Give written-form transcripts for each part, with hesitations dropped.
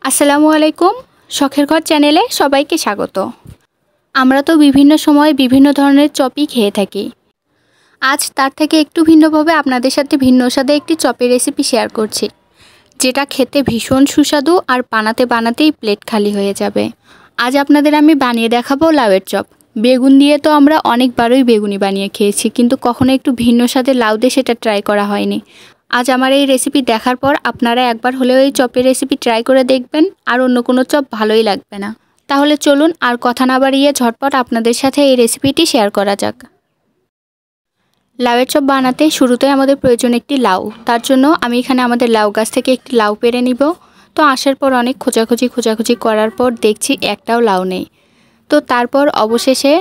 আসসালামু আলাইকুম। শখের ঘর চ্যানেলে সবাইকে স্বাগত। আমরা তো বিভিন্ন সময় বিভিন্ন ধরনের চপই খেয়ে থাকি। আজ তার থেকে একটু ভিন্নভাবে আপনাদের সাথে ভিন্ন স্বাদে একটি চপের রেসিপি শেয়ার করছি, যেটা খেতে ভীষণ সুস্বাদু আর বানাতেই প্লেট খালি হয়ে যাবে। আজ আপনাদের আমি বানিয়ে দেখাবো লাউয়ের চপ। বেগুন দিয়ে তো আমরা অনেকবারই বেগুনি বানিয়ে খেয়েছি, কিন্তু কখনো একটু ভিন্ন স্বাদে লাউ দিয়ে সেটা ট্রাই করা হয়নি। আজ আমার এই রেসিপি দেখার পর আপনারা একবার হলেও এই চপের রেসিপি ট্রাই করে দেখবেন, আর অন্য কোনো চপ ভালোই লাগবে না। তাহলে চলুন আর কথা না বাড়িয়ে ঝটপট আপনাদের সাথে এই রেসিপিটি শেয়ার করা যাক। লাউয়ের চপ বানাতে শুরুতে আমাদের প্রয়োজন একটি লাউ। তার জন্য আমি এখানে আমাদের লাউ গাছ থেকে একটি লাউ পেড়ে নিব। তো আসার পর অনেক খোঁজাখুঁজি করার পর দেখছি একটাও লাউ নেই। তো তারপর অবশেষে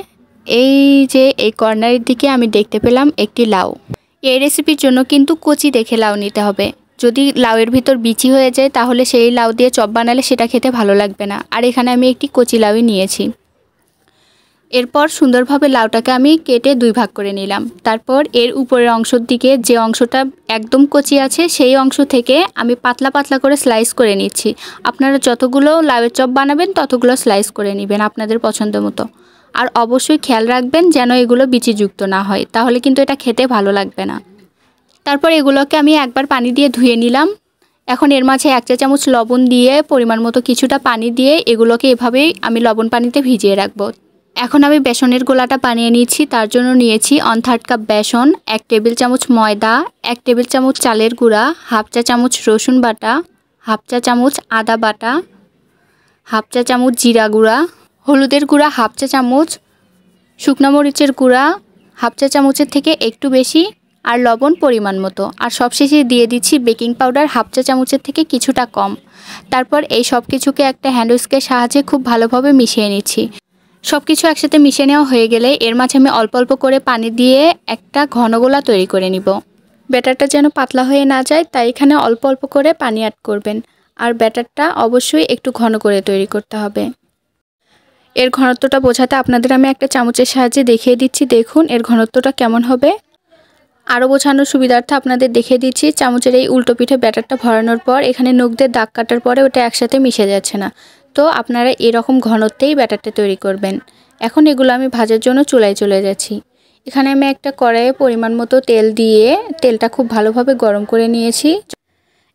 এই কর্নারের দিকে আমি দেখতে পেলাম একটি লাউ। এই রেসিপির জন্য কিন্তু কচি দেখে লাউ নিতে হবে। যদি লাউয়ের ভিতর বিচি হয়ে যায় তাহলে সেই লাউ দিয়ে চপ বানালে সেটা খেতে ভালো লাগবে না। আর এখানে আমি একটি কচি লাউই নিয়েছি। এরপর সুন্দরভাবে লাউটাকে আমি কেটে দুই ভাগ করে নিলাম। তারপর এর উপরের অংশের দিকে যে অংশটা একদম কচি আছে সেই অংশ থেকে আমি পাতলা করে স্লাইস করে নিচ্ছি। আপনারা যতগুলো লাউয়ের চপ বানাবেন ততগুলো স্লাইস করে নেবেন আপনাদের পছন্দ মতো। আর অবশ্যই খেয়াল রাখবেন যেন এগুলো বিচিযুক্ত না হয়, তাহলে কিন্তু এটা খেতে ভালো লাগবে না। তারপর এগুলোকে আমি একবার পানি দিয়ে ধুয়ে নিলাম। এখন এর মাঝে 1 চা চামচ লবণ দিয়ে পরিমাণ মতো কিছুটা পানি দিয়ে এগুলোকে এভাবেই আমি লবণ পানিতে ভিজিয়ে রাখবো। এখন আমি বেসনের গোলাটা বানিয়ে নিচ্ছি। তার জন্য নিয়েছি 1/3 কাপ বেসন, 1 টেবিল চামচ ময়দা, 1 টেবিল চামচ চালের গুঁড়া, 1/2 চা চামচ রসুন বাটা, 1/2 চা চামচ আদা বাটা, 1/2 চা চামচ জিরা গুঁড়া, হলুদের গুঁড়া 1/2 চা চামচ, শুকনো মরিচের গুঁড়া 1/2 চা চামচের থেকে একটু বেশি, আর লবণ পরিমাণ মতো। আর সবশেষে দিয়ে দিচ্ছি বেকিং পাউডার 1/2 চা চামচের থেকে কিছুটা কম। তারপর এই সব কিছুকে একটা হ্যান্ড উইস্কের সাহায্যে খুব ভালোভাবে মিশিয়ে নিচ্ছি। সব কিছু একসাথে মিশিয়ে নেওয়া হয়ে গেলে এর মাঝে আমি অল্প করে পানি দিয়ে একটা ঘন গোলা তৈরি করে নিব। ব্যাটারটা যেন পাতলা হয়ে না যায় তাই এখানে অল্প করে পানি অ্যাড করবেন। আর ব্যাটারটা অবশ্যই একটু ঘন করে তৈরি করতে হবে। এর ঘনত্বটা বোঝাতে আপনাদের আমি একটা চামচের সাহায্যে দেখিয়ে দিচ্ছি। দেখুন এর ঘনত্বটা কেমন হবে। আরও বোঝানোর সুবিধার্থে আপনাদের দেখিয়ে দিচ্ছি, চামচের এই উল্টো পিঠে ব্যাটারটা ভরানোর পর এখানে নখ দিয়ে দাগ কাটার পরে ওটা একসাথে মিশে যাচ্ছে না। তো আপনারা এরকম ঘনত্বেই ব্যাটারটা তৈরি করবেন। এখন এগুলো আমি ভাজার জন্য চুলায় চলে যাচ্ছি। এখানে আমি একটা কড়াইয়ে পরিমাণ মতো তেল দিয়ে তেলটা খুব ভালোভাবে গরম করে নিয়েছি।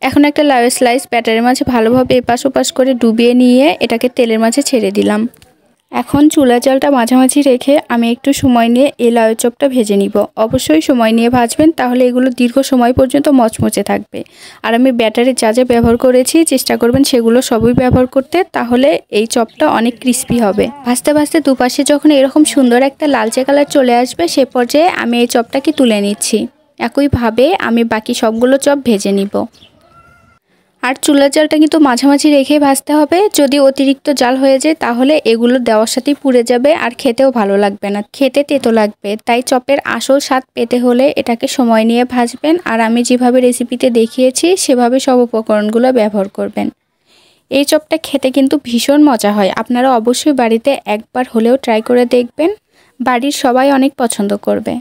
এখন একটা লাউয়ের স্লাইস ব্যাটারের মাঝে ভালোভাবে এপাশ ওপাশ করে ডুবিয়ে নিয়ে এটাকে তেলের মাঝে ছেড়ে দিলাম। এখন চুলা জালটা মাঝামাঝি রেখে আমি একটু সময় নিয়ে এই লাউয়ের চপটা ভেজে নিব। অবশ্যই সময় নিয়ে ভাজবেন, তাহলে এগুলো দীর্ঘ সময় পর্যন্ত মচমচে থাকবে। আর আমি ব্যাটারে যা ব্যবহার করেছি চেষ্টা করবেন সেগুলো সবই ব্যবহার করতে, তাহলে এই চপটা অনেক ক্রিস্পি হবে। ভাজতে দুপাশে যখন এরকম সুন্দর একটা লালচে কালার চলে আসবে সে পর্যায়ে আমি এই চপটাকে তুলে নিচ্ছি। একইভাবে আমি বাকি সবগুলো চপ ভেজে নিব। আর চুলার জালটা কিন্তু মাঝামাঝি রেখে ভাজতে হবে। যদি অতিরিক্ত জাল হয়ে যায় তাহলে এগুলো দেওয়ার সাথেই পুড়ে যাবে আর খেতেও ভালো লাগবে না, খেতে তেতো লাগবে। তাই চপের আসল স্বাদ পেতে হলে এটাকে সময় নিয়ে ভাজবেন। আর আমি যেভাবে রেসিপিতে দেখিয়েছি সেভাবে সব উপকরণগুলো ব্যবহার করবেন। এই চপটা খেতে কিন্তু ভীষণ মজা হয়। আপনারা অবশ্যই বাড়িতে একবার হলেও ট্রাই করে দেখবেন। বাড়ির সবাই অনেক পছন্দ করবে।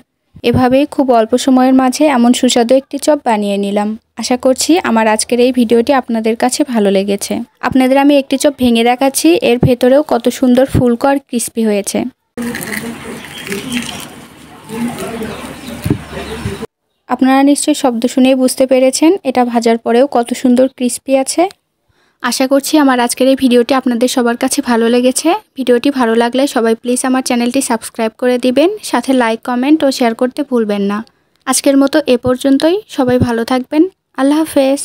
এভাবেই খুব অল্প সময়ের মাঝে এমন সুস্বাদু একটি চপ বানিয়ে নিলাম। আশা করছি আমার আজকের এই ভিডিওটি আপনাদের কাছে ভালো লেগেছে। আপনাদের আমি একটি চপ ভেঙে দেখাচ্ছি, এর ভেতরেও কত সুন্দর ফুলকো আর ক্রিস্পি হয়েছে। আপনারা নিশ্চয়ই শব্দ শুনেই বুঝতে পেরেছেন এটা ভাজার পরেও কত সুন্দর ক্রিস্পি আছে। আশা করছি আমার আজকের এই ভিডিওটি আপনাদের সবার কাছে ভালো লেগেছে। ভিডিওটি ভালো লাগলে সবাই প্লিজ আমার চ্যানেলটি সাবস্ক্রাইব করে দিবেন, সাথে লাইক, কমেন্ট ও শেয়ার করতে ভুলবেন না। আজকের মতো এ পর্যন্তই। সবাই ভালো থাকবেন। আল্লাহ হাফেজ।